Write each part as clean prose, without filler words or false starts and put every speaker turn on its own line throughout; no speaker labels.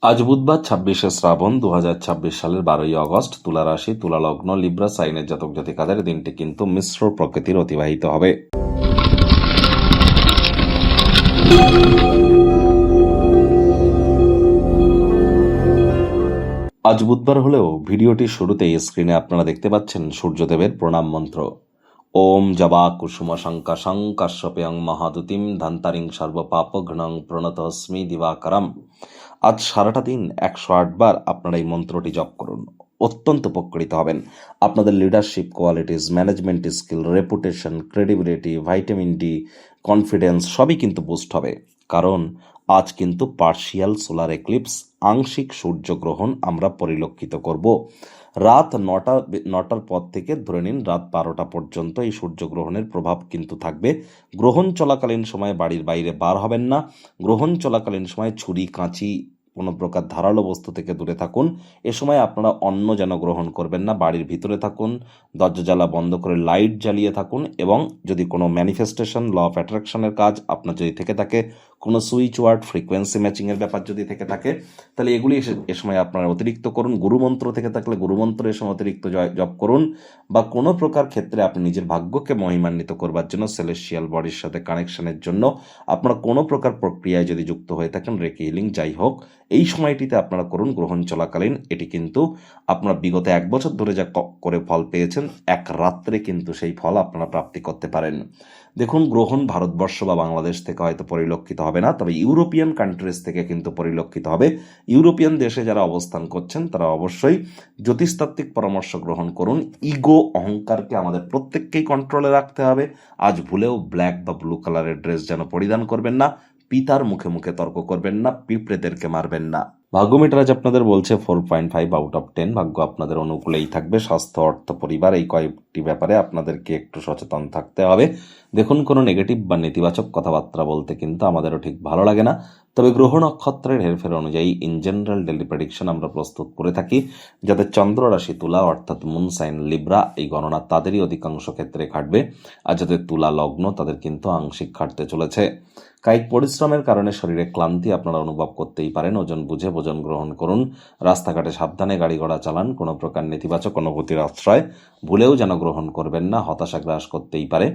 আজ বুধবার ২৬শে শ্রাবণ ২০২৬ সালের ১২ই আগস্ট। তুলা রাশি, তুলা লগ্ন, লিব্রা সাইনের জাতক জাতিকাদের দিনটি কিন্তু মিশ্র প্রকৃতির অতিবাহিত হবে। আজ বুধবার হলেও ভিডিওটির শুরুতেই স্ক্রিনে আপনারা দেখতে পাচ্ছেন সূর্যদেবের প্রণাম মন্ত্র। ওম জবা কুসুম শঙ্কাশং কাশ্যপেয়ং মহাদুতিম ধন্তারিং সর্বপাপঘ্নং প্রণতস্মি দিবাকরম। আজ সারাটা দিন ১০৮ বার আপনারা এই মন্ত্রটি জপ করুন। অত্যন্ত উপকৃত হবেন। আপনাদের leadership qualities, management skill, reputation, credibility, vitamin D, confidence সবই কিন্তু বুস্ট হবে। কারণ আজ কিন্তু পার্শিয়াল সোলার এক্লিপস, আংশিক সূর্যগ্রহণ আমরা পরিলক্ষিত করব। রাত নটার পর থেকে ধরে নিন রাত ১২টা পর্যন্ত এই সূর্যগ্রহণের প্রভাব কিন্তু থাকবে। গ্রহণ চলাকালীন সময়ে বাড়ির বাইরে বার হবেন না। গ্রহণ চলাকালীন সময় ছুরি, কাঁচি, কোনো প্রকার ধারালো বস্তু থেকে দূরে থাকুন। এ সময় আপনারা অন্ন যেন গ্রহণ করবেন না। বাড়ির ভিতরে থাকুন, দরজা জ্বালা বন্ধ করে লাইট জ্বালিয়ে থাকুন। এবং যদি কোনো ম্যানিফেস্টেশন, ল অফ অ্যাট্রাকশনের কাজ আপনার যদি থেকে থাকে, কোনো সুইচ ওয়ার্ড, ফ্রিকোয়েন্সি ম্যাচিংয়ের ব্যাপার যদি থেকে থাকে, তাহলে এগুলি এ সময় আপনারা অতিরিক্ত করুন। গুরুমন্ত্র থেকে থাকলে গুরুমন্ত্র এ সময় অতিরিক্ত জপ করুন। বা কোনো প্রকার ক্ষেত্রে আপনি নিজের ভাগ্যকে মহিমান্বিত করবার জন্য, সেলেস্টিয়াল বডির সাথে কানেকশনের জন্য আপনারা কোনো প্রকার প্রক্রিয়ায় যদি যুক্ত হয়ে থাকেন, রেকি হিলিং যাই হোক, এই সময়টিতে আপনারা করুন গ্রহণ চলাকালীন। এটি কিন্তু আপনারা বিগত ১ বছর ধরে যা করে ফল পেয়েছেন, এক রাত্রে কিন্তু সেই ফল আপনারা প্রাপ্তি করতে পারেন। দেখুন, গ্রহণ ভারতবর্ষ বা বাংলাদেশ থেকে হয়তো পরিলক্ষিত হবে না, তবে ইউরোপিয়ান কান্ট্রিজ থেকে কিন্তু পরিলক্ষিত হবে। ইউরোপিয়ান দেশে যারা অবস্থান করছেন তারা অবশ্যই জ্যোতিষতাত্ত্বিক পরামর্শ গ্রহণ করুন। ইগো, অহংকারকে আমাদের প্রত্যেককেই কন্ট্রোলে রাখতে হবে। আজ ভুলেও ব্ল্যাক বা ব্লু কালারের ড্রেস যেন পরিধান করবেন না। পিতার মুখে মুখে তর্ক করবেন না। পিঁপড়েদেরকে মারবেন না। ভাগ্য মিটার আজ আপনাদের বলছে 4.5 আউট অফ 10। ভাগ্য আপনাদের অনুকূলেই থাকবে। স্বাস্থ্য, অর্থ, পরিবার এই কয়েকটি ব্যাপারে আপনাদেরকে একটু সচেতন থাকতে হবে। দেখুন, কোনো নেগেটিভ বা নেতিবাচক কথাবার্তা বলতে কিন্তু আমাদেরও ঠিক ভালো লাগে না। তবে গ্রহ নক্ষত্রের হেরফের অনুযায়ী ইন জেনারেল ডেলি প্রেডিকশন আমরা প্রস্তুত করে থাকি। যাদের চন্দ্র রাশি তুলা অর্থাৎ মুন সাইন লিব্রা, এই গণনা তাদেরই অধিকাংশ ক্ষেত্রে খাটবে। আর যাদের তুলা লগ্ন তাদের কিন্তু আংশিক খাটতে চলেছে। কায়িক পরিশ্রমের কারণে শরীরে ক্লান্তি আপনারা অনুভব করতেই পারেন। ওজন বুঝে ভোজন গ্রহণ করুন। রাস্তাঘাটে সাবধানে গাড়ি ঘোড়া চালান। কোনো প্রকার নেতিবাচক অনুভূতির আশ্রয় ভুলেও যেন গ্রহণ করবেন না। হতাশা গ্রাস করতেই পারে।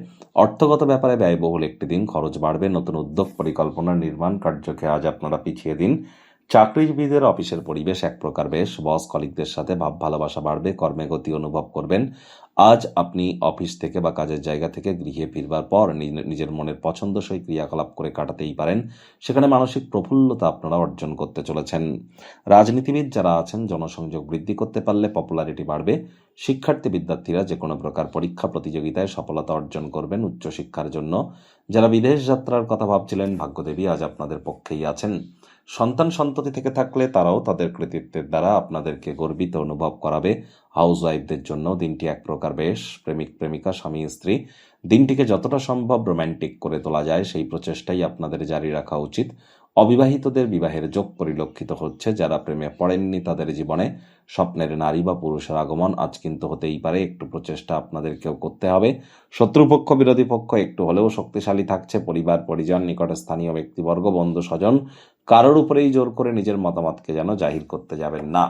অর্থগত ব্যাপারে ব্যয়বহুল একটি দিন, খরচ বাড়বে। নতুন উদ্যোগ, পরিকল্পনা, নির্মাণ কার্যকে আজ আপনারা পিছিয়ে দিন। চাকরিজীবীদের অফিসের পরিবেশ এক প্রকার বেশ। বস কলিগদের সাথে ভাব ভালোবাসা বাড়বে। কর্মে গতি অনুভব করবেন। আজ আপনি অফিস থেকে বা কাজের জায়গা থেকে গৃহে ফিরবার পর নিজের মনের পছন্দসই ক্রিয়াকলাপ করে কাটাতেই পারেন। সেখানে মানসিক প্রফুল্লতা আপনারা অর্জন করতে চলেছেন। রাজনীতিবিদ যারা আছেন, জনসংযোগ বৃদ্ধি করতে পারলে পপুলারিটি বাড়বে। শিক্ষার্থী বিদ্যার্থীরা যে কোনো প্রকার পরীক্ষা প্রতিযোগিতায় সফলতা অর্জন করবেন উচ্চশিক্ষার জন্য। যারা বিদেশ যাত্রার কথা ভাবছিলেন, ভাগ্যদেবী আজ আপনাদের পক্ষেই আছেন। সন্তান সন্ততি থেকে থাকলে তারাও তাদের কৃতিত্বের দ্বারা আপনাদেরকে গর্বিত অনুভব করাবে। হাউস ওয়াইফদের জন্য দিনটি এক প্রকার বেশ। প্রেমিক প্রেমিকা, স্বামী স্ত্রী দিনটিকে যতটা সম্ভব রোম্যান্টিক করে তোলা যায় সেই প্রচেষ্টাই আপনাদের জারি রাখা উচিত। অবিবাহিতদের বিবাহের যোগ পরিলক্ষিত হচ্ছে। যারা প্রেমে পড়েননি তাদের জীবনে স্বপ্নের নারী বা পুরুষের আগমন আজ কিন্তু হতেই পারে। একটু প্রচেষ্টা আপনাদেরকেও করতে হবে। শত্রুপক্ষ, বিরোধী পক্ষ একটু হলেও শক্তিশালী থাকছে। পরিবার, পরিজন, নিকট স্থানীয় ব্যক্তিবর্গ, বন্ধু স্বজন কারোর উপরেই জোর করে নিজের মতামতকে যেন জাহির করতে যাবেন না।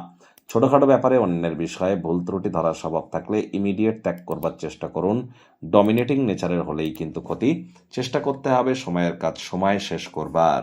ছোটখাটো ব্যাপারে অন্যের বিষয়ে ভুল ত্রুটি ধরার স্বভাব থাকলে ইমিডিয়েট ত্যাগ করবার চেষ্টা করুন। ডমিনেটিং নেচারের হলেই কিন্তু ক্ষতি। চেষ্টা করতে হবে সময়ের কাজ সময় শেষ করবার।